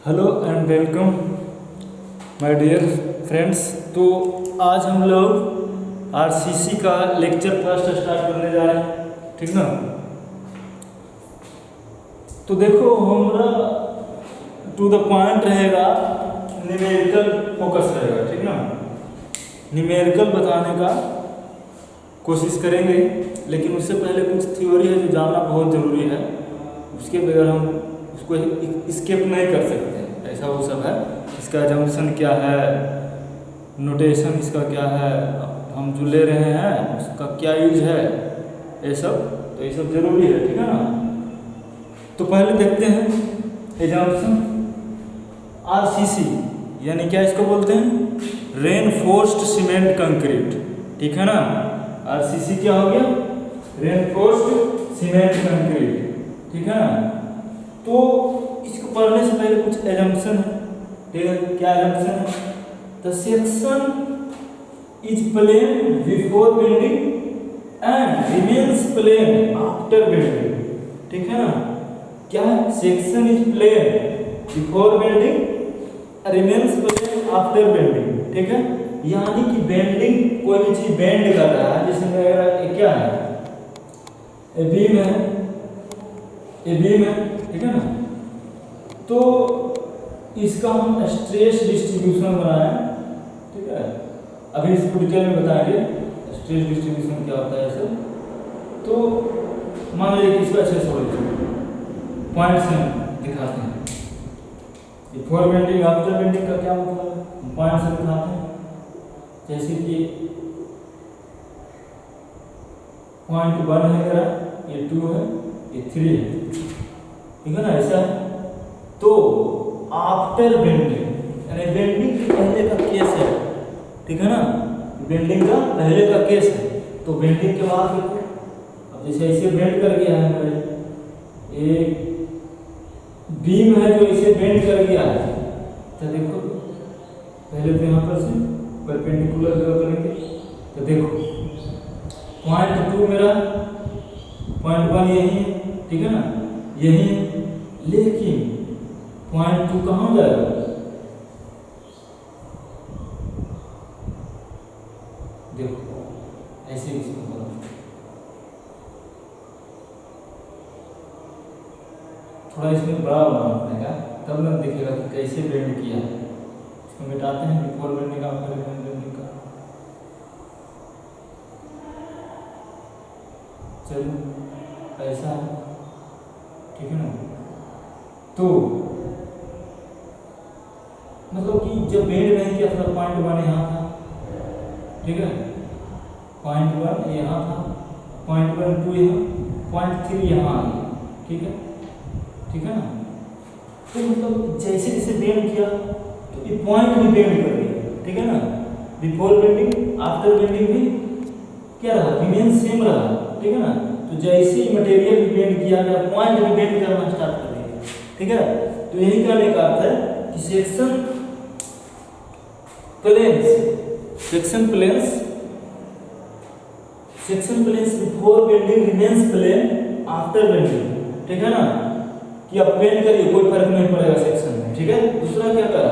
Hello and welcome my dear friends. तो आज हम लोग आरसीसी का लेक्चर फर्स्ट स्टार्ट करने जा रहे हैं, ठीक ना। तो देखो हमारा टू द पॉइंट रहेगा, न्यूमेरिकल फोकस रहेगा, ठीक ना। न्यूमेरिकल बताने का कोशिश करेंगे, लेकिन उससे पहले कुछ थ्योरी है जो जानना बहुत ज़रूरी है। उसके बगैर हम उसको स्किप नहीं कर सकते, ऐसा वो सब है। इसका जंक्शन क्या है, नोटेशन इसका क्या है, हम जो ले रहे हैं उसका क्या यूज है, ये सब तो ये सब जरूरी है, ठीक है ना। तो पहले देखते हैं एजम्पशन। आरसीसी यानी क्या इसको बोलते हैं, रेनफोर्स्ड सीमेंट कंक्रीट, ठीक है ना। आरसीसी क्या हो गया, रेनफोर्स्ड सीमेंट कंक्रीट, ठीक है ना। तो इसको पढ़ने से पहले कुछ एजम्पशन है, ठीक है। क्या एजम्पशन है, the section is plane before building and remains plane after building, ठीक है ना। क्या है, section is plane before building remains plane after building, ठीक है। यानी कि बेंडिंग, कोई भी चीज बेंड कर रहा है, जिसमें अगर क्या है, ए बीम है, ए बीम है, ठीक है ना। तो इसका हम स्ट्रेस डिस्ट्रीब्यूशन बनाए, ठीक है। अभी इसको डिटेल में बताएंगे स्ट्रेस डिस्ट्रीब्यूशन क्या होता है सब। तो मान लीजिए कि इसका अच्छे से पॉइंट से दिखाते हैं, बिफोर बेंडिंग आफ्टर बेंडिंग का क्या मतलब है, पॉइंट से दिखाते हैं। जैसे कि पॉइंट 1 है मेरा, ये 2 है, ये 3 है, ठीक है ना, ऐसा है। तो आफ्टर बेंडिंग यानी बेंडिंग के पहले का केस है, ठीक है ना। बेंडिंग का पहले का केस है, तो बेंडिंग के बाद देखो, अब जैसे ऐसे बेंड कर गया है मेरे, एक बीम है जो इसे बेंड कर गया है, तो देखो पहले तो यहाँ पर से परपेंडिकुलर ड्रॉ करेंगे। तो देखो पॉइंट 2 मेरा, पॉइंट 1 यही है, ठीक है ना, यही है। लेकिन पॉइंट 2 कहाँ जाएगा, देखो ऐसे इसको करो, थोड़ा इसमें बड़ा बनाना पड़ेगा, तब ना दिखेगा कि कैसे बेंड किया है। इसको मिटाते हैं, बिफोर बेंडिंग आफ्टर बेंडिंग का। चलो ऐसा है, ठीक है ना। तो मतलब कि जब बेंड नहीं किया था, पॉइंट 1 यहाँ था, ठीक है, पॉइंट 1 यहाँ था, पॉइंट 1 2 यहाँ, पॉइंट 3 यहाँ आ गया, ठीक है, ठीक है ना। तो मतलब जैसे जैसे बेंड किया तो ये पॉइंट भी बेंड कर दिया, ठीक है ना। बिफोर बेंडिंग आफ्टर बेंडिंग भी क्या रहा, रिमेन सेम रहा, ठीक है ना। तो जैसे ही मटेरियल भी बेंड किया गया, पॉइंट भी बेंड करना स्टार्ट कर दिया, ठीक है। तो यही कहने का अर्थ है कि section planes before bending remains plane after bending, ठीक है ना। कि अब बेंड करिए कोई फर्क नहीं पड़ेगा सेक्शन में, ठीक है। दूसरा क्या कहा,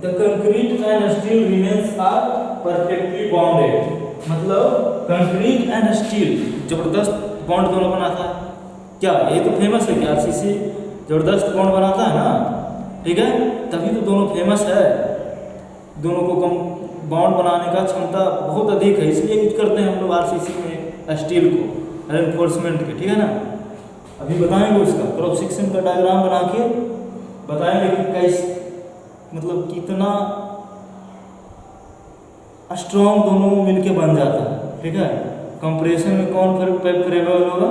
the concrete and steel remains are perfectly bonded, मतलब कंक्रीट एंड स्टील जबरदस्त बॉन्ड दोनों बनाता है। क्या ये तो फेमस है कि आरसीसी जबरदस्त बॉन्ड बनाता है ना, ठीक है, तभी तो दोनों फेमस है। दोनों को कम बॉन्ड बनाने का क्षमता बहुत अधिक है, इसलिए यूज करते हैं हम लोग आरसीसी में स्टील को रेनफोर्समेंट के, ठीक है ना। अभी बताएंगे उसका क्रॉस सेक्शन का डायग्राम बना के बताएंगे कि कैसे, मतलब कितना स्ट्रॉन्ग दोनों मिलके बन जाता है, ठीक है। कंप्रेशन में कौन फेवरेबल होगा,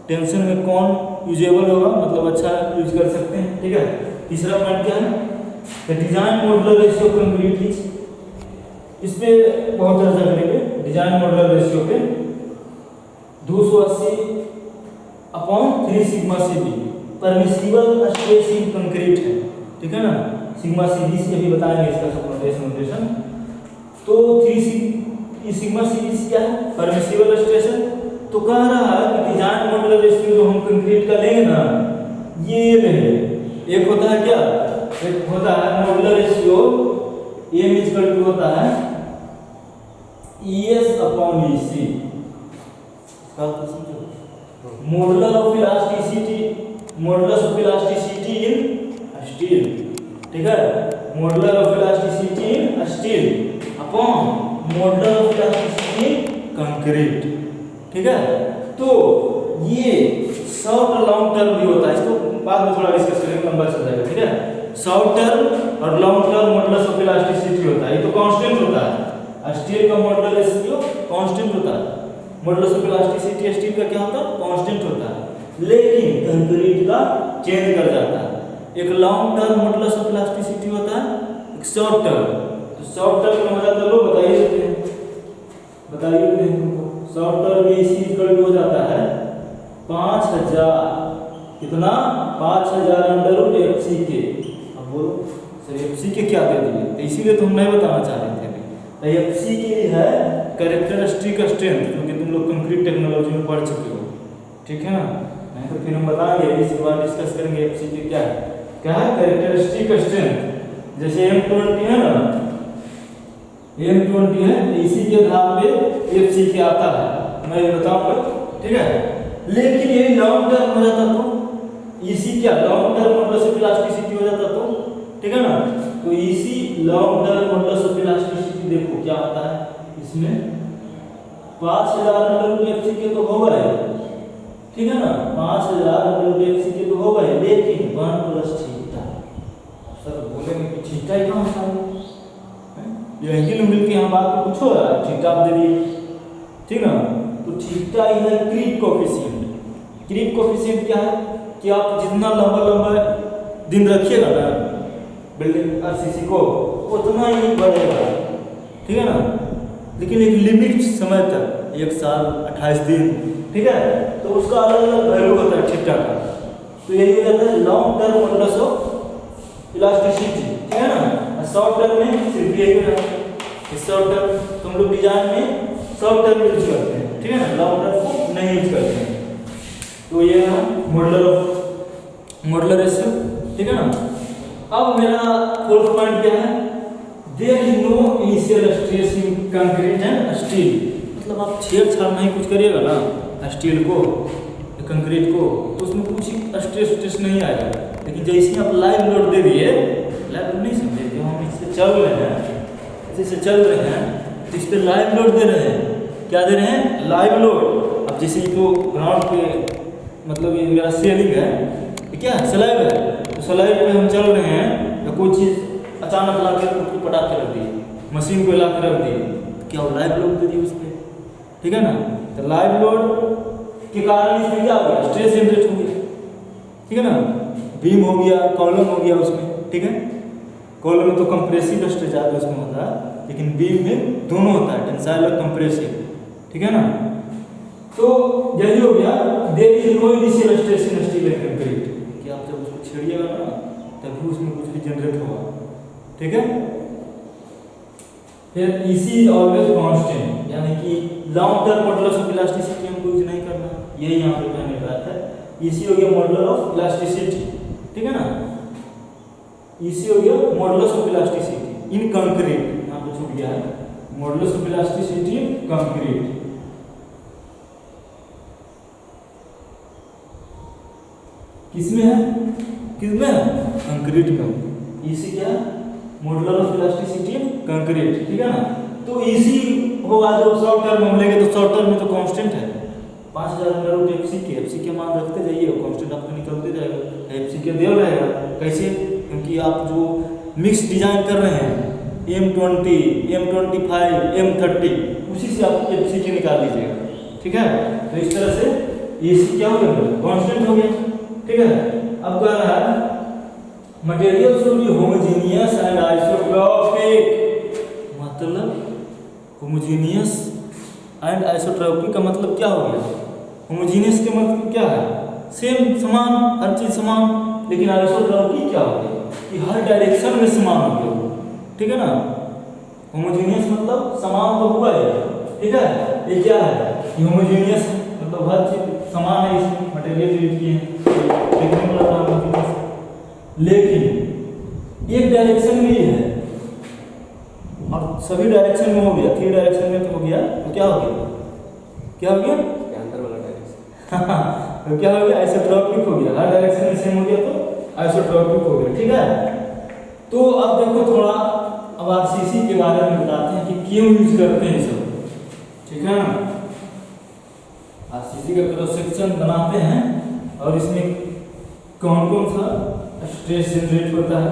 टेंशन में कौन यूजेबल होगा, मतलब अच्छा यूज कर सकते हैं, ठीक है। तीसरा पॉइंट क्या है, the design modular ratio concrete is, इस पे बहुत चर्चा करेंगे। डिजाइन मॉडुलर रेशियो पे 280/3 sigma CB permissible stress in concrete है, ठीक है ना। सिग्मा सीबी से भी बताएंगे इसका सब नोटेशन। तो 3 सिग्मा सीबी क्या है, परमिसिबल स्ट्रेस है। तो कह रहा है कि डिजाइन मॉडुलर रेशियो जो हम कंक्रीट का लेंगे ना, ये लेंगे, एक होता है क्या एक होता है modular ratio, M equal to होता है ES upon EC। Modular of elasticity, modulus of elasticity in steel, ठीक है, modular of elasticity in steel upon modular of elasticity in concrete, ठीक है। तो ये शॉर्ट लॉन्ग टर्म भी होता है, इसको बाद में थोड़ा डिस्कस करेंगे, लंबा चल जाएगा, ठीक है। शॉर्ट टर्म और long term modulus of elasticity होता है, ये तो कांस्टेंट होता है। स्टील का मॉडुलर रेशियो कांस्टेंट होता है, मॉडुलस ऑफ इलास्टिसिटी स्टील का क्या होता है, कांस्टेंट होता है, लेकिन कंक्रीट का चेंज कर जाता है। एक long term modulus of elasticity होता है, एक शॉर्ट टर्म। तो शॉर्ट टर्म में हो जाता है, लो बताइए तुमको, शॉर्ट टर्म में इसी इक्वल टू हो जाता है 5000, कितना 5000 अंडर रूट FC के। अब बोलो सर FC के क्या दे दिए, तो इसीलिए तो हम नहीं बताना चाह रहे थे। FC के लिए है कैरेक्टरिस्टिक स्ट्रेंथ, क्योंकि तुम लोग कंक्रीट टेक्नोलॉजी में पढ़ चुके हो, ठीक है ना, नहीं तो फिर हम बताएंगे, इसके बाद डिस्कस करेंगे FC के क्या है कैरेक्टरिस्टिक स्ट्रेंथ। जैसे M20 है ना, M20 है, इसी के आधार पे FC के आता है, मैं ये बताऊंगा, ठीक है। लेकिन ये लॉन्ग टर्म हो जाता तो इसी क्या long term modulus of elasticity हो जाता तो, ठीक है ना। तो इसी long term modulus of elasticity देखो क्या आता है इसमें, 5000 अंडर रूट FC के तो हो गए, ठीक है ना, 5000 अंडर रूट FC के तो हो गए, लेकिन 1 प्लस थीटा। सर बोलेंगे कि थीटा ही कहाँ था, ये एंगल उंगल की हम बात को पूछो यार, थीटा आप दे दिए, ठीक ना। तो थीटा है क्रीप कोएफिशिएंट। क्रीप कोएफिशिएंट क्या है कि आप जितना लंबा दिन रखिएगा ना बिल्डिंग RCC को, उतना ही बढ़ेगा, ठीक है ना, लेकिन एक लिमिट समय तक, 1 साल 28 दिन, ठीक है, तो उसका अलग अलग वैल्यू होता है थीटा का। तो यही हो जाता है long term modulus of elasticity, ठीक है ना। शॉर्ट टर्म में सिर्फ यही हो जाता है, शॉर्ट टर्म तुम लोग डिजाइन में शॉर्ट टर्म यूज करते हैं, ठीक है ना, लॉन्ग टर्म को नहीं यूज करते हैं। तो ये है मॉडुलर रेशियो, ठीक है ना। अब मेरा फोर्थ पॉइंट क्या है, there is no initial stress in concrete and steel. मतलब आप छेड़छाड़ नहीं कुछ करिएगा ना स्टील को या कंक्रीट को, तो उसमें कुछ स्ट्रेस नहीं आएगा। लेकिन जैसे आप लाइव लोड दे दिए, लाइव लोड नहीं समझे, जो हम इससे चल रहे हैं, जैसे चल रहे हैं तो इस पर लाइव लोड दे रहे हैं, क्या दे रहे हैं, लाइव लोड। अब जैसे तो ग्राउंड पे मतलब ये मेरा सेलिंग है, क्या स्लैब है, तो स्लैब पे हम चल रहे हैं, या कोई चीज़ अचानक ला के उसको पटा के रख दी, मशीन को ला के रख दी, तो क्या वो लाइव लोड दे दी उस पर, ठीक है ना। तो लाइव लोड के कारण इसमें क्या हो गया, स्ट्रेस जनरेट हो गया, ठीक है ना। बीम हो गया, कॉलम हो गया उसमें, ठीक है। कॉलम में तो कंप्रेसिव स्ट्रेस ज़्यादा उसमें होता है, लेकिन बीम में दोनों होता है, टेंसाइल और कंप्रेसिव, ठीक है ना। तो यही हो गया, there is no initial stress in steel and concrete, कि आप जब उसको छेड़िएगा ना तभी उसमें कुछ भी जनरेट होगा, ठीक है। फिर EC इज ऑलवेज कांस्टेंट, यानी कि long term modulus of elasticity हमको यूज नहीं करना, ये यहाँ पे कहने का बात है। EC हो गया मॉडुलस ऑफ इलास्टिसिटी, ठीक है ना। EC हो गया modulus of elasticity in concrete, यहाँ पे छूट गया है, modulus of elasticity in concrete. किसमें है, किसमें है, कंक्रीट में। EC क्या है, मॉडुलर ऑफ इलास्टिसिटी कंक्रीट, ठीक है ना। तो EC होगा जो शॉर्ट टर्म हम लेंगे, तो शॉर्ट टर्म में तो कांस्टेंट है 5000 अंडर रूट FC के मान रखते जाइए, कांस्टेंट आपको निकलते जाएगा, FC के दिया रहेगा। कैसे, क्योंकि आप जो मिक्स डिजाइन कर रहे हैं M20, M25, M30, उसी से आप FC के निकाल लीजिएगा, ठीक है। तो इस तरह से EC क्या हो गया, कांस्टेंट हो गया, ठीक है। अब कह रहा है material should be homogeneous and isotropic, मतलब होमोजेनियस एंड आइसोट्रोपिक का मतलब क्या हो गया, होमोजेनियस के मतलब क्या है, सेम समान, हर चीज समान, लेकिन आइसोट्रोपिक क्या हो गया कि हर डायरेक्शन में समान हो गया, ठीक है ना। होमोजेनियस मतलब समान तो हुआ है, ठीक है। ये क्या है, होमोजेनियस मतलब हर चीज समान है, इसमें मटेरियल यूज किए हैं, लेकिन एक डायरेक्शन में ही है और सभी डायरेक्शन में हो गया, 3 डायरेक्शन में तो हो गया, तो क्या हो गया, क्या हो गया, अंदर वाला डायरेक्शन तो क्या हो गया, आइसोट्रॉपिक हो गया, हर डायरेक्शन में सेम हो गया तो आइसोट्रॉपिक हो गया। ठीक है, तो अब देखो थोड़ा अब आरसीसी के बारे में बताते हैं कि क्यों यूज करते हैं सब। ठीक है ना, आरसीसी का क्रॉस सेक्शन बनाते हैं और इसमें कौन कौन सा स्ट्रेस जनरेट होता है,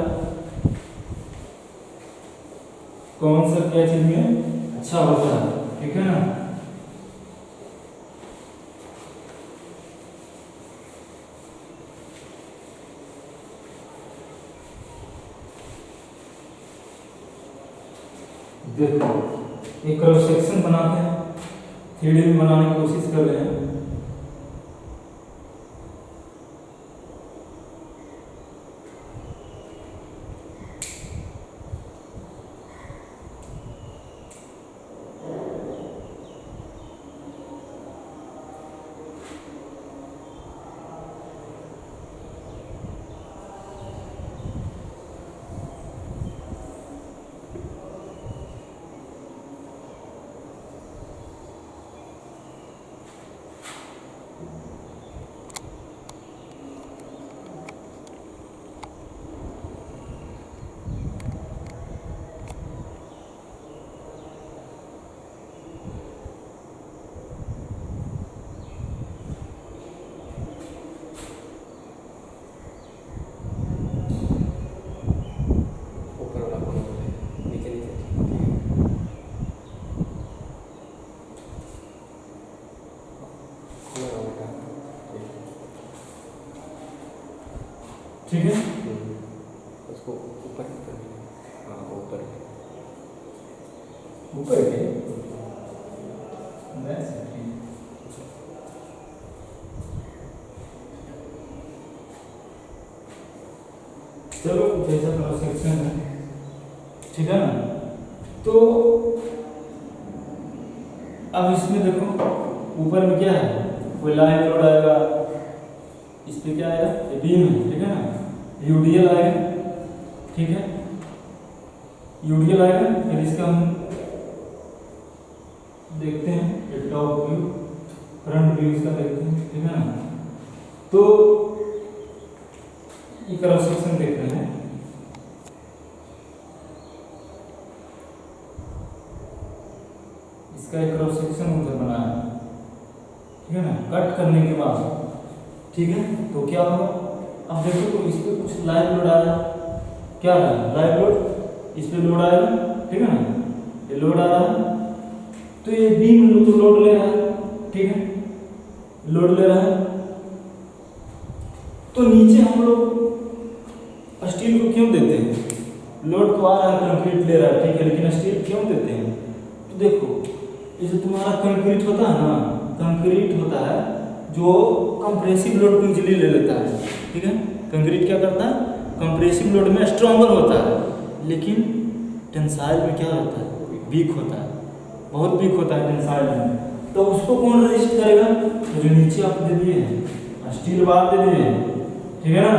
कौन सा क्या चीज में अच्छा होता है। ठीक है ना, देखो एक क्रॉस सेक्शन बनाते हैं, 3D में बनाने की कोशिश कर रहे हैं। ठीक है, उसको ऊपर हाँ ऊपर ऊपर के चलो जैसा क्रॉस सेक्शन है। ठीक है ना, तो अब इसमें देखो ऊपर में क्या है, कोई लाइन लोड आएगा, इस पे क्या आएगा, ये बीम है। ठीक है ना, यूडीएल आएगा। ठीक है, यूडीएल आएगा, फिर इसका हम देखते हैं ये टॉप व्यू, फ्रंट व्यू इसका देखते हैं। ठीक है ना, तो ये क्रॉस सेक्शन देख रहे हैं। इसका एक क्रॉस सेक्शन उधर बना है। ठीक है ना, कट करने के बाद ठीक है, तो क्या होगा, अब देखो तो इस पे कुछ लाइव लोड आ रहा है, क्या आ रहा है, लाइव लोड, इस पे लोड आएगा। ठीक है ना, ये लोड आ रहा है, तो ये बीम तो लोड ले रहा है। ठीक है, लोड ले रहा है, तो नीचे हम लोग स्टील को क्यों देते हैं, लोड तो आ रहा है, कंक्रीट ले रहा है। ठीक है, लेकिन स्टील क्यों देते हैं, तो देखो ये जो तुम्हारा कंक्रीट होता है ना, कंक्रीट होता है जो कंप्रेसिव लोड को इजीली ले लेता है। ठीक है, कंक्रीट क्या करता है, कंप्रेसिव लोड में स्ट्रॉन्गर होता है, लेकिन टेंसाइल में क्या होता है, वीक होता है, बहुत वीक होता है टेंसाइल में। तो उसको कौन रेजिस्ट करेगा, तो जो नीचे आप दे दिए हैं स्टील बार दे दिए हैं। ठीक है ना,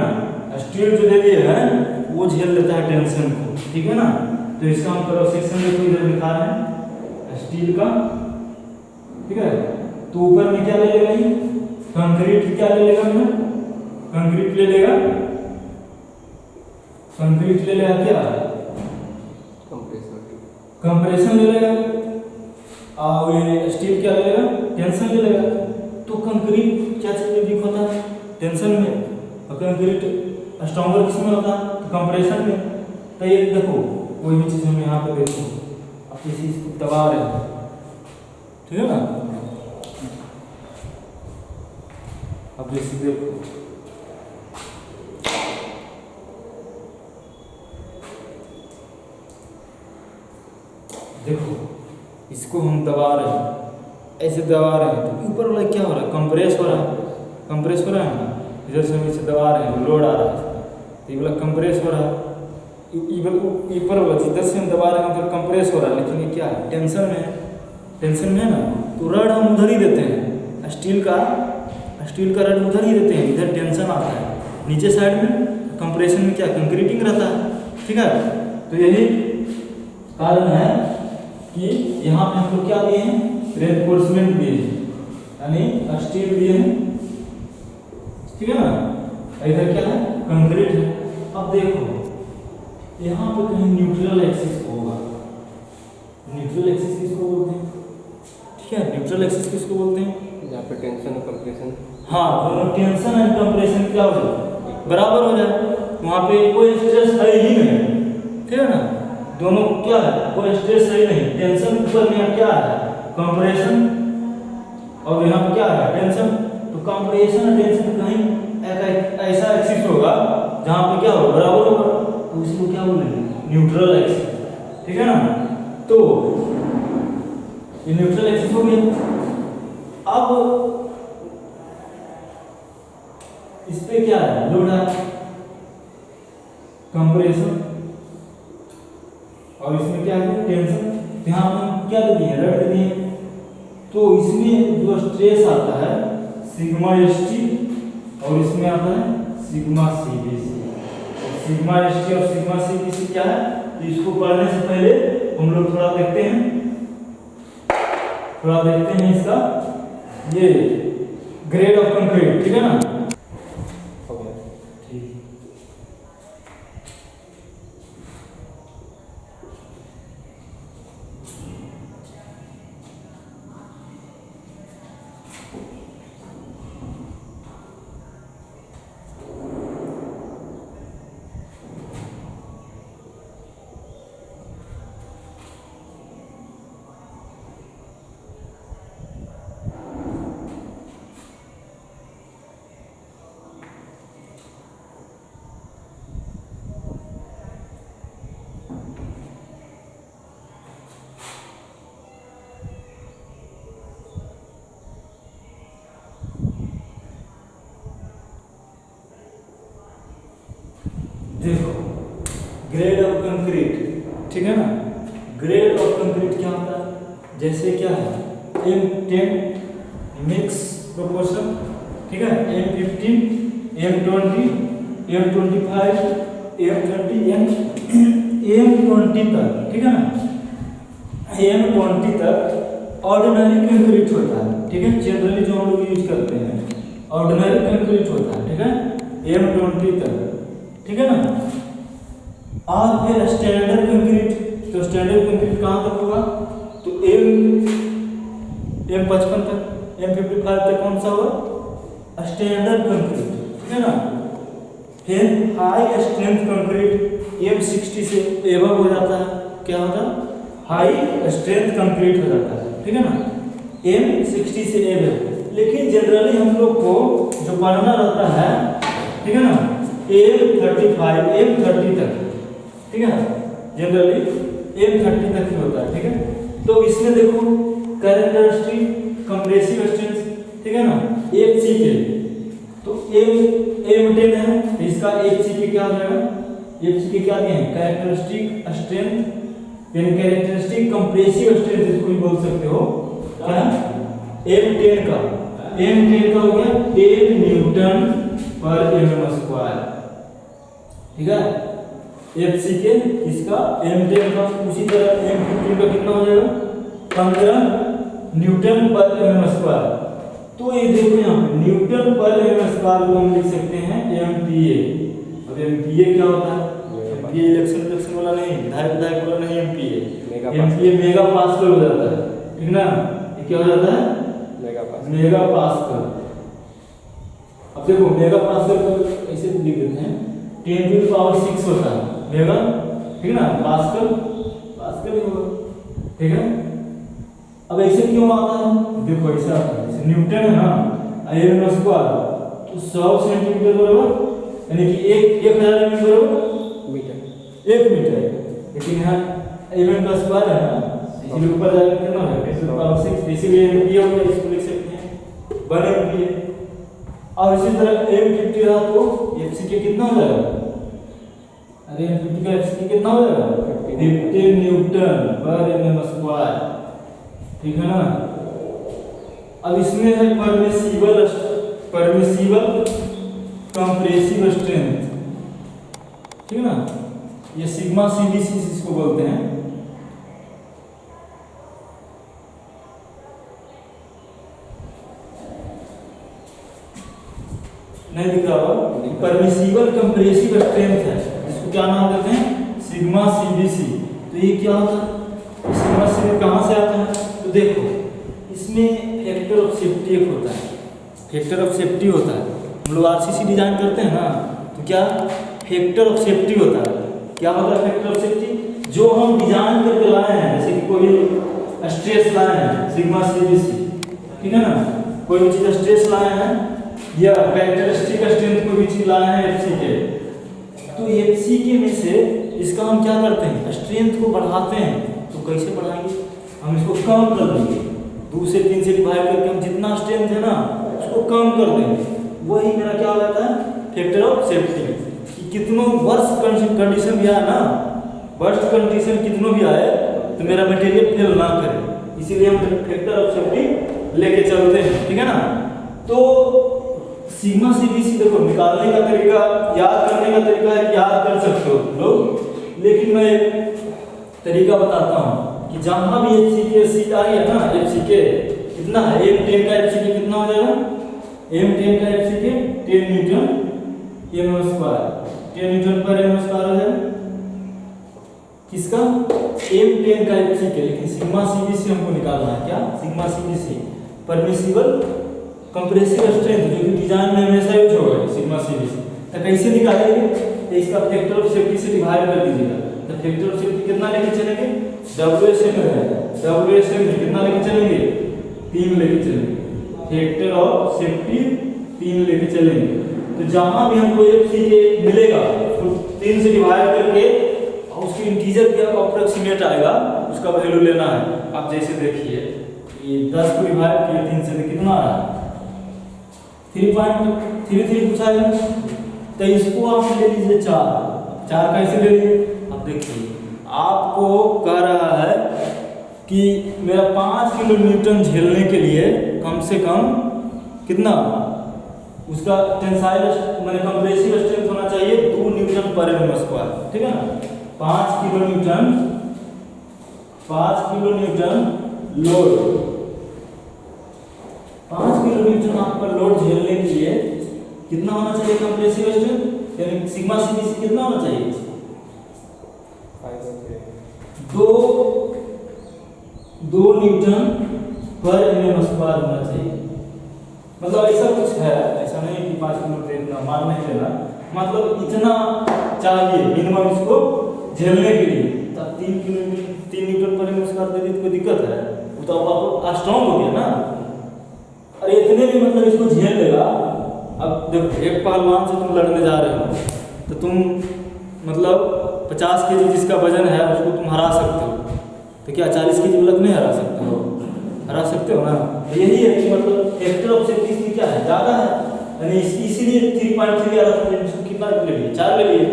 स्टील जो दे दिए हैं वो झेल लेता है टेंशन को। ठीक है ना, तो इसका हम क्रॉस सेक्शन देखो इधर दिखा रहे हैं स्टील का। ठीक है, तो ऊपर में क्या ले लेगा, ये कंक्रीट क्या ले लेगा, कंक्रीट ले लेगा, कंक्रीट ले लेगा, क्या कंप्रेशन ले लेगा, और ये स्टील क्या ले लेगा, टेंशन ले लेगा। तो कंक्रीट क्या चीज में वीक होता है, टेंशन में, और कंक्रीट स्ट्रॉन्गर किसमें होता है, तो कंप्रेशन में। तो ये देखो कोई भी चीज हम यहाँ पे देखो, आप किसी चीज को दबा रहे हैं। ठीक है ना, अब जैसे देखो देखो इसको हम दबा रहे हैं, ऐसे दबा रहे हैं, तो ऊपर वाला क्या हो रहा है, कंप्रेस हो रहा है, कंप्रेस हो रहा है ना, इधर से हम इसे दबा रहे हैं, लोड आ रहा है, तो ये वाला कंप्रेस हो रहा है, ऊपर वाला जिधर से हम दबा रहे हैं उधर कंप्रेस हो रहा है, लेकिन ये क्या है, टेंशन में है, टेंशन में है ना, तो रड हम उधर ही देते हैं, स्टील का रड उधर ही देते हैं, इधर टेंशन आता है, नीचे साइड में कंप्रेशन में क्या कंक्रीटिंग रहता है। ठीक है। तो यही कारण है कि यहाँ पे हमको क्या दिए हैं, रेनफोर्समेंट दिए हैं, यानी स्टील दिए हैं, ठीक है ना। इधर क्या है, कंक्रीट है। अब देखो यहाँ पे कहीं न्यूट्रल एक्सिस होगा। न्यूट्रल एक्सिस किसको बोलते हैं, ठीक है, न्यूट्रल एक्सिस किसको बोलते हैं, जहाँ पे टेंशन और कंप्रेशन, हाँ, दोनों टेंशन एंड कंप्रेशन क्या हो जाए, बराबर हो जाए। वहाँ पे कोई स्ट्रेस है ही नहीं, ठीक है ना। दोनों क्या है, कोई स्ट्रेस है ही नहीं। टेंशन ऊपर में क्या है, कंप्रेशन, और यहाँ पे क्या है, टेंशन। तो कंप्रेशन और टेंशन कहीं ऐसा एक्सिस होगा जहाँ पे क्या होगा, बराबर होगा, तो उसको क्या बोलेंगे, न्यूट्रल एक्सिस, ठीक है ना। तो ये न्यूट्रल एक्सिस हो गया। अब इस पे क्या है, लोड है, कंप्रेशन, और इसमें क्या है, टेंशन। यहाँ हम क्या दे दिए, रड दे दिए। तो इसमें जो स्ट्रेस आता है सिग्मा एसटी, और इसमें आता है सिग्मा सीबीसी। सिग्मा एसटी और सिग्मा सीबीसी क्या है, तो इसको पढ़ने से पहले हम लोग थोड़ा देखते हैं इसका ये ग्रेड ऑफ कंक्रीट, ठीक है ना। हो गया। ठीक, देखो ग्रेड ऑफ कंक्रीट, ठीक है ना। ग्रेड ऑफ कंक्रीट क्या होता है, जैसे क्या है, M10 मिक्स प्रोपोर्शन, ठीक है, M15, M20, M25, M30, M20 तक, ठीक है ना। M20 तक ऑर्डिनरी कंक्रीट होता है, ठीक है, जनरली जो हम लोग यूज करते हैं ऑर्डिनरी कंक्रीट होता है, ठीक है, M20 तक, ठीक है ना। और फिर स्टैंडर्ड कंक्रीट, तो स्टैंडर्ड कंक्रीट कहाँ तक होगा, तो M55 तक, M55 तक कौन सा होगा, स्टैंडर्ड कंक्रीट, ठीक है ना। फिर हाई स्ट्रेंथ कंक्रीट M60 से एबव हो जाता है, क्या होता है, हाई स्ट्रेंथ कंक्रीट हो जाता है, ठीक है ना, M60 से एबव। लेकिन जनरली हम लोग को जो पढ़ना रहता है, ठीक है ना, M35 M30 तक, ठीक है, जनरली M30 तक ही होता है, ठीक है। तो इसमें देखो कैरेक्टरिस्टिक कंप्रेसिव स्ट्रेंथ, ठीक है ना, FCK, तो M10 है, तो इसका FCK क्या हो जाएगा, FCK क्या दिए हैं, कैरेक्टरिस्टिक स्ट्रेंथ, यानी कैरेक्टरिस्टिक कंप्रेसिव स्ट्रेंथ इसको भी बोल सकते हो, क्या M10 का हो गया 10 न्यूटन पर mm², ठीक है। FCK इसका M10 का, उसी तरह M15 का कितना हो जाएगा, 15 न्यूटन पर mm²। तो ये देखो यहाँ पे न्यूटन पर mm² को हम लिख सकते हैं MPa। अब MPa क्या होता है, MPa इलेक्शन वाला नहीं, विधायक वाला नहीं, MPa मेगा पास्कल हो जाता है, ठीक ना। ये क्या हो जाता है, मेगा पास्कल। अब देखो मेगा पास्कल को ऐसे लिख देते हैं, 10⁶ होता है मेगा, ठीक ना, पास्कल ही होगा, ठीक है। अब ऐसे क्यों आता है, देखो ऐसा आता है, जैसे न्यूटन है ना, mm², तो 100 सेंटीमीटर बराबर, यानी कि 1000 mm बराबर मीटर, 1 मीटर। लेकिन यहाँ mm² है ना, इसलिए ऊपर जाकर कितना है, 10⁶, इसीलिए MPa हो गया, इसको लिख सकते हैं 1 MPa। और इसी तरह M50 रहा तो FCK कितना हो जाएगा, अरे M50 का FCK कितना हो जाएगा, 15 न्यूटन पर mm², ठीक है ना। अब इसमें है परमिसिबल कंप्रेसिव स्ट्रेंथ, ठीक है ना। ये सिग्मा सीबीसी इसको बोलते हैं। नहीं दिख रहा होगा, परमिसिबल कंप्रेसिव स्ट्रेंथ है, इसको क्या नाम देते हैं, सिग्मा सीबीसी। तो ये क्या होता है, सिग्मा सीबी कहाँ से आता है, तो देखो इसमें फैक्टर ऑफ सेफ्टी एक होता है, फैक्टर ऑफ सेफ्टी होता है। हम लोग आरसीसी डिजाइन करते हैं ना, तो क्या फैक्टर ऑफ सेफ्टी होता है। क्या होता है फैक्टर ऑफ सेफ्टी, जो हम डिजाइन करके लाए हैं, जैसे कि कोई स्ट्रेस लाए हैं सिग्मा सीबीसी, ठीक है ना, कोई भी चीज स्ट्रेस लाए हैं या कैरेक्टरिस्टिक स्ट्रेंथ कोई भी चीज लाए हैं एफसी के, तो एफसी के में से इसका हम क्या करते हैं, स्ट्रेंथ को बढ़ाते हैं। तो कैसे बढ़ाएंगे, हम इसको कम कर देंगे, 2 से 3 से डिवाइड करके हम जितना स्ट्रेंथ है ना उसको कम कर देंगे। वही मेरा क्या हो जाता है फैक्टर ऑफ सेफ्टी, कि कितनों वर्स्ट कंडीशन भी आए ना, वर्स्ट कंडीशन कितनों भी आए तो मेरा मटेरियल फेल ना करे, इसीलिए हम फैक्टर ऑफ सेफ्टी लेके चलते हैं, ठीक है ना। तो सिग्मा सीबीसी देखो निकालने का तरीका, याद करने का तरीका है, याद कर सकते हो लोग, लेकिन मैं एक तरीका बताता हूँ कि जहाँ भी एफसी के सीट आ रही है ना, एफसी के कितना है, M10 का एफसी के कितना हो जाएगा, M10 का एफसी के 10 न्यूटन m स्क्वायर, 10 न्यूटन पर m स्क्वायर हो जाएगा किसका, M10 का एफसी के। लेकिन सिग्मा सीबीसी हमको निकालना है, क्या sigma CBC permissible compressive strength, जो कि डिजाइन में हमेशा यूज होगा सिग्मा सीबीसी। तो कैसे निकालेंगे, तो इसका फैक्टर ऑफ सेफ्टी से डिवाइड कर दीजिएगा। तो फैक्टर ऑफ सेफ्टी कितना लेके चलेंगे, WSM है, WSM में कितना लेके चलेंगे, 3 लेके चलेंगे, फैक्टर ऑफ सेफ्टी 3 लेके चलेंगे। तो जहां भी हमको एफसी के मिलेगा उसको 3 से डिवाइड करके और उसके इंटीजर क्या अप्रोक्सीमेट आएगा उसका वैल्यू लेना है। आप जैसे देखिए ये 10 को डिवाइड किया 3 से, तो कितना आ रहा है 3.33 पूछा है, तो इसको आप ले लीजिए 4 कैसे ले लिए। अब देखिए आपको कह रहा है कि मेरा 5 किलो न्यूटन झेलने के लिए कम से कम कितना उसका टेंसाइल मैंने कंप्रेसिव स्ट्रेंथ होना चाहिए 2 न्यूटन पर एम स्क्वायर, ठीक है ना। 5 kilo Newton load, 5 kilo Newton आपका लोड झेलने के लिए कितना होना चाहिए कंप्रेसिव स्ट्रेंथ, यानी सिग्मा सीबीसी कितना होना चाहिए, 2 न्यूटन पर एम स्क्वायर होना चाहिए। मतलब ऐसा कुछ है, ऐसा नहीं कि 5 किलो इतना मान नहीं लेना, मतलब इतना चाहिए मिनिमम इसको झेलने के लिए। तब 3 न्यूटन पर एम स्क्वायर दे दी तो कोई दिक्कत है, वो तो आप स्ट्रॉन्ग हो गया ना। अरे इतने भी मतलब इसको झेल लेगा। अब देखो एक पहलवान से तुम लड़ने जा रहे हो तो तुम मतलब 50 केजी जिसका वजन है उसको तुम हरा सकते हो, तो क्या 40 केजी वाला नहीं हरा सकते हो, हरा सकते हो ना। यही है कि मतलब फैक्टर ऑफ सेफ्टी इसकी क्या है, ज़्यादा है, यानी इसीलिए 3.3 आ रहा था, इसको कितना ले लिए 4 ले लिए,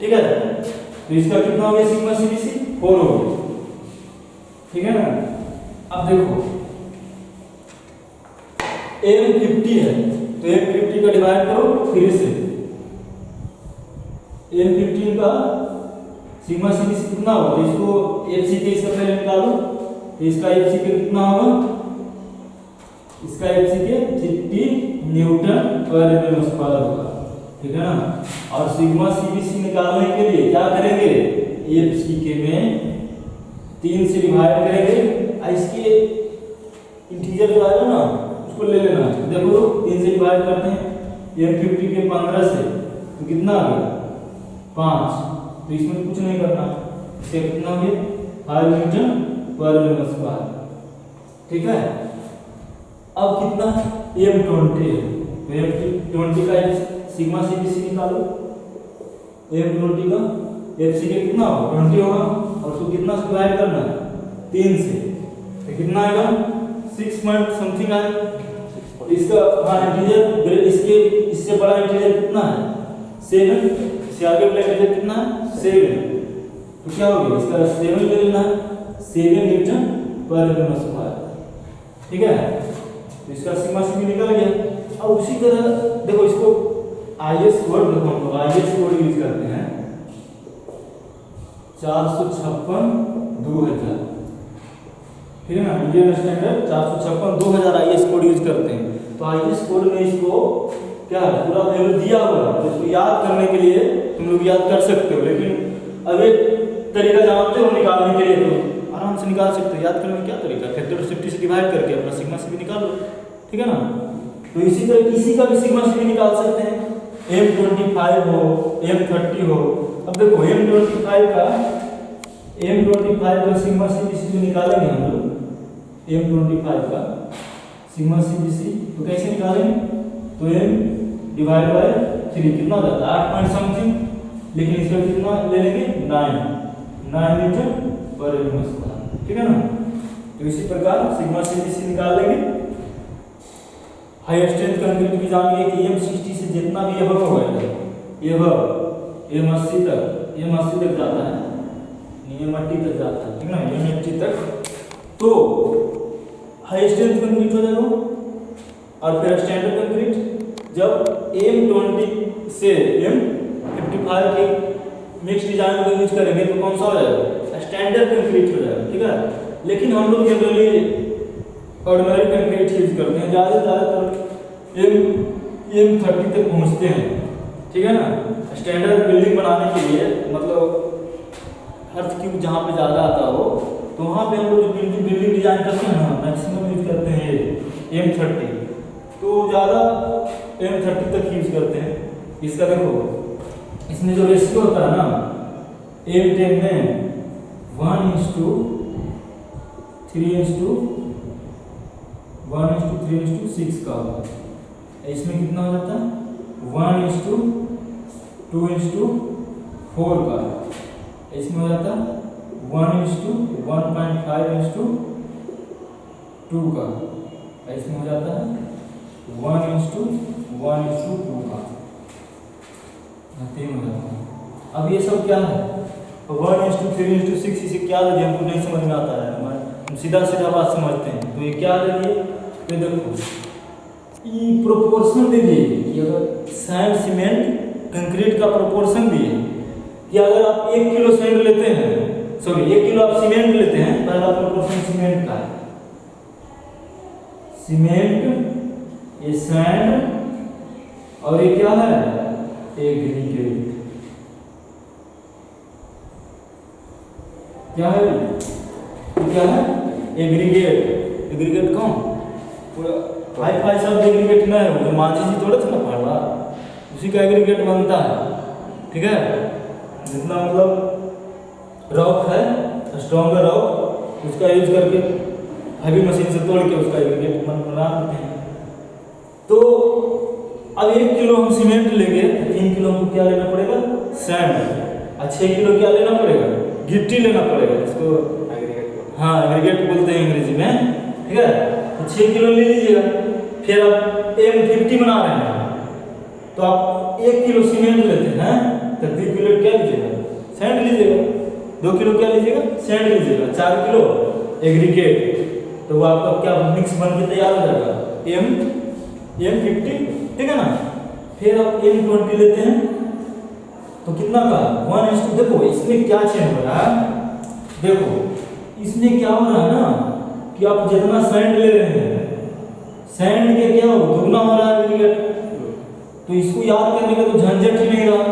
ठीक है। तो इसका कितना हो गया सिग्मा सीबीसी 4 हो गया, ठीक है ना। अब देखो M50 है तो M50 का डिवाइड करो 3 से, M15 का सिग्मा सीबीसी कितना होगा, तो इसको एफसी के इसका पहले निकालो, तो इसका एफसी के कितना होगा, इसका एफसी के 50 न्यूटन पर एम स्क्वायर होगा, ठीक है ना। और सिग्मा सीबीसी निकालने के लिए क्या करेंगे, एफसी के में 3 से डिवाइड करेंगे, इसके इंटीजर जो आएगा ना उसको ले लेना। देखो 3 से डिवाइड करते हैं M50 के 15 से, तो कितना आ गया 5, तो इसमें कुछ नहीं करना, इससे कितना हो गया 5 न्यूटन पर एम स्क्वायर, ठीक है। अब कितना M20 है, तो M20 का सिग्मा सीबीसी निकालो, M20 का एफसी के कितना होगा 20 होगा, और उसको कितना से डिवाइड करना है 3 से, तो कितना आएगा 6 पॉइंट समथिंग आएगा। इसका हाँ इंटीजर इसके इससे बड़ा इंटीजर कितना है 7, इससे आगे वाला इंटीजर कितना है 7, तो क्या हो गया इसका 7 ले लेना है, 7 न्यूटन पर एम स्क्वायर, ठीक है। तो इसका सिग्मा सीबी निकल गया। अब उसी तरह देखो इसको आईएस कोड, देखो हम लोग आईएस कोड यूज करते हैं, 456/2000, ठीक है ना। Indian standard 456/2000 IS code use करते हैं। तो आईएस कोड में इसको क्या है, पूरा वैल्यू दिया हुआ है। तो इसको याद करने के लिए तुम लोग याद कर सकते हो, लेकिन अब एक तरीका जानते हो निकालने के लिए, तो आराम से निकाल सकते हो। याद करने में क्या तरीका, फैक्टर ऑफ सेफ्टी से डिवाइड करके अपना सिग्मा से भी निकाल लो, ठीक है ना। तो इसी तरह किसी का भी सिग्मा से भी निकाल सकते हैं, M25 हो, M30 हो। अब देखो M25 का सिग्मा सीबीसी निकालेंगे हम लोग, M25 का सिग्मा सीबीसी तो कैसे निकालेंगे, तो M डिवाइड बाय 3 कितना हो जाता है 8 पॉइंट समथिंग, लेकिन इसका कितना ले लेंगे 9 मीटर पर एनम स्क्वायर, ठीक है ना। तो इसी प्रकार सिग्मा सीबीसी निकाल लेंगे। हाई स्ट्रेंथ कंक्रीट भी जानेंगे कि M60 से जितना भी एबव होगा, M80 तक जाता है, M80 तक जाता है, ठीक है ना, M80 तक। तो हाई स्ट्रेंथ कंक्रीट हो जाएगा। और फिर स्टैंडर्ड कंक्रीट जब M20 से M55 के मिक्स डिजाइन को यूज करेंगे तो कौन सा हो जाएगा, स्टैंडर्ड कंक्रीट हो जाएगा, ठीक है। लेकिन हम लोग जनरली ऑर्डिनरी कंक्रीट यूज करते हैं, ज़्यादातर M30 तक पहुंचते हैं, ठीक है ना। स्टैंडर्ड बिल्डिंग बनाने के लिए मतलब अर्थ क्यूब जहाँ पे ज़्यादा आता हो, तो वहाँ पे हम लोग जो बिल्डिंग डिजाइन करते हैं ना, मैक्सिमम यूज करते हैं M30, तो ज़्यादा M30 तक यूज करते हैं। इसका देखो, इसमें जो रेशियो होता है ना, M10 में 1:3:6 का होता है। इसमें कितना हो जाता है 1:2:4 का, इसमें हो जाता है 1:1.5:2 का, इसमें हो जाता है 1:1:2 का, 3 हो जाता है। अब ये सब क्या है, 1:3:6, इसे क्या लगे हमको नहीं समझ में आता है, हम सीधा बात समझते हैं। तो ये क्या लगे, तो देखो ये प्रोपोर्शन दे दिए कि अगर सैंड सीमेंट कंक्रीट का प्रोपोर्शन दिए कि अगर आप 1 किलो सैंड लेते हैं, सॉरी 1 किलो आप सीमेंट लेते हैं, पहला प्रोपोर्शन सीमेंट का है, सीमेंट, ये सैंड, और ये क्या है एग्रीगेट। क्या है एग्रीगेट कौन, पूरा हाई सब एग्रीगेट ना है, वो मांझी जी थोड़े थे ना पढ़ा, उसी का एग्रीगेट बनता है, ठीक है। जितना मतलब रॉक है, स्ट्रॉन्ग रॉक, उसका यूज करके हैवी मशीन से तोड़ के उसका एग्रीगेट बना देते हैं। तो अब 1 किलो हम सीमेंट लेंगे, 3 किलो हमको क्या लेना पड़ेगा सैंड, और 6 किलो क्या लेना पड़ेगा गिट्टी लेना पड़ेगा, इसको हाँ एग्रीगेट बोलते हैं अंग्रेजी में, ठीक है। तो 6 किलो ले लीजिएगा। फिर आप M50 बना रहे हैं, तो आप 1 किलो सीमेंट लेते हैं, तो 2 किलो क्या लीजिएगा सैंड लीजिएगा, 2 किलो क्या लीजिएगा सैंड लीजिएगा, 4 किलो एग्रीगेट। तो वो आपका क्या मिक्स बन के तैयार हो जाएगा M50, ठीक है ना। फिर आप M20 लेते हैं, तो कितना का 1:2। देखो इसमें क्या चेंज हो रहा है, देखो इसमें क्या हो रहा है ना कि आप जितना सैंड ले रहे हैं, सैंड के क्या हो दुगना हो रहा है एग्रीगेट। तो इसको याद करने का तो झंझट ही नहीं रहा,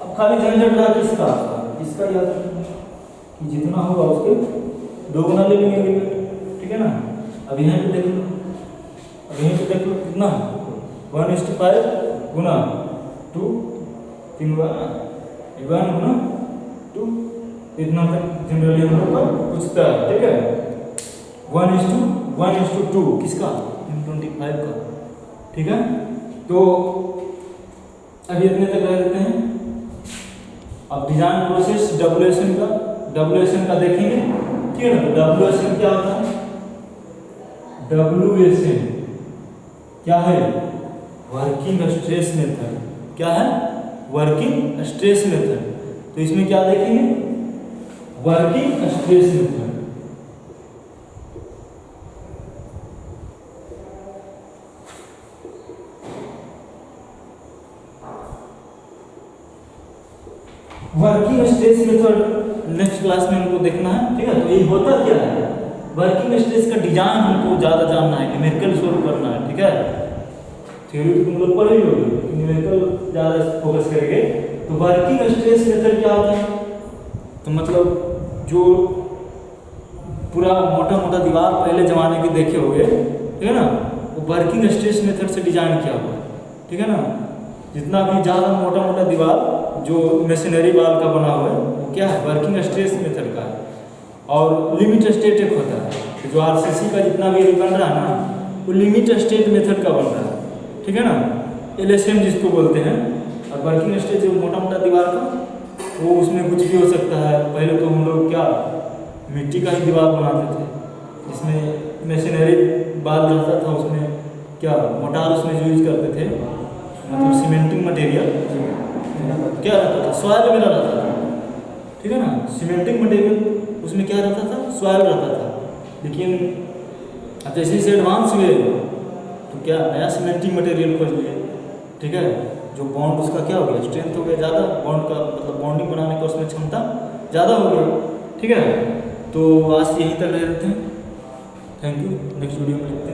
अब खाली झंझट रहा किसका, इसका याद कि जितना होगा उसके दोगुना ले लेंगे एग्रीगेट, ठीक है ना। अब यहाँ पे देख लो, कितना 1:5 गुना 2, 3 गुना 2, इतना तक जनरली हम लोग का पूछता है, ठीक है। 1:2 किसका M25 का, ठीक है। तो अभी इतने तक रह देते हैं। अब डिजाइन प्रोसेस WSN का देखेंगे, ठीक है ना। तो WSN क्या होता है, WSN क्या है वर्किंग स्ट्रेस मेथड, क्या है वर्किंग स्ट्रेस मेथड। तो इसमें क्या देखेंगे working stress method. Working stress method next class में हमको देखना है, ठीक है। तो ये होता क्या है, वर्किंग स्ट्रेस का डिजाइन हमको ज़्यादा जानना है, न्यूमेरिकल सोल्व करना है, ठीक है। थ्योरी तो तुम लोग पढ़ ही होगी, न्यूमेरिकल ज़्यादा फोकस करेंगे। तो वर्किंग स्ट्रेस मेथड क्या होता है, तो मतलब जो पूरा मोटा मोटा दीवार पहले ज़माने के देखे होंगे, ठीक है ना, वो वर्किंग स्ट्रेस मेथड से डिजाइन किया हुआ है, ठीक है ना। जितना भी ज़्यादा मोटा मोटा दीवार जो मशीनरी वाल का बना हुआ है वो क्या है, वर्किंग स्ट्रेस मेथड का है। और लिमिट स्टेट एक होता है, जो आरसीसी का जितना भी बन रहा है ना, वो लिमिट स्टेट मेथड का बन रहा है, ठीक है ना, एलएसएम जिसको बोलते हैं। और वर्किंग स्ट्रेस जो मोटा मोटा दीवार का, वो उसमें कुछ भी हो सकता है। पहले तो हम लोग क्या मिट्टी का ही दीवार बनाते थे, जिसमें मशीनरी बाल रहता था, उसमें क्या मोटार उसमें जो यूज करते थे, मतलब सीमेंटिंग मटेरियल क्या रहता था, सॉइल वगैरह रहता था, ठीक है ना। सीमेंटिंग मटेरियल उसमें क्या रहता था, सॉइल रहता था। लेकिन अब जैसे जैसे एडवांस हुए तो क्या नया सीमेंटिंग मटेरियल खोज लिए, ठीक है, जो बॉन्ड उसका क्या हो गया, स्ट्रेंथ हो गया ज़्यादा, बॉन्ड का मतलब बॉन्डिंग बनाने का उसमें क्षमता ज़्यादा हो गया, ठीक है। तो आज यहीं तक रह लेते हैं। थैंक यू, नेक्स्ट वीडियो में मिलते हैं।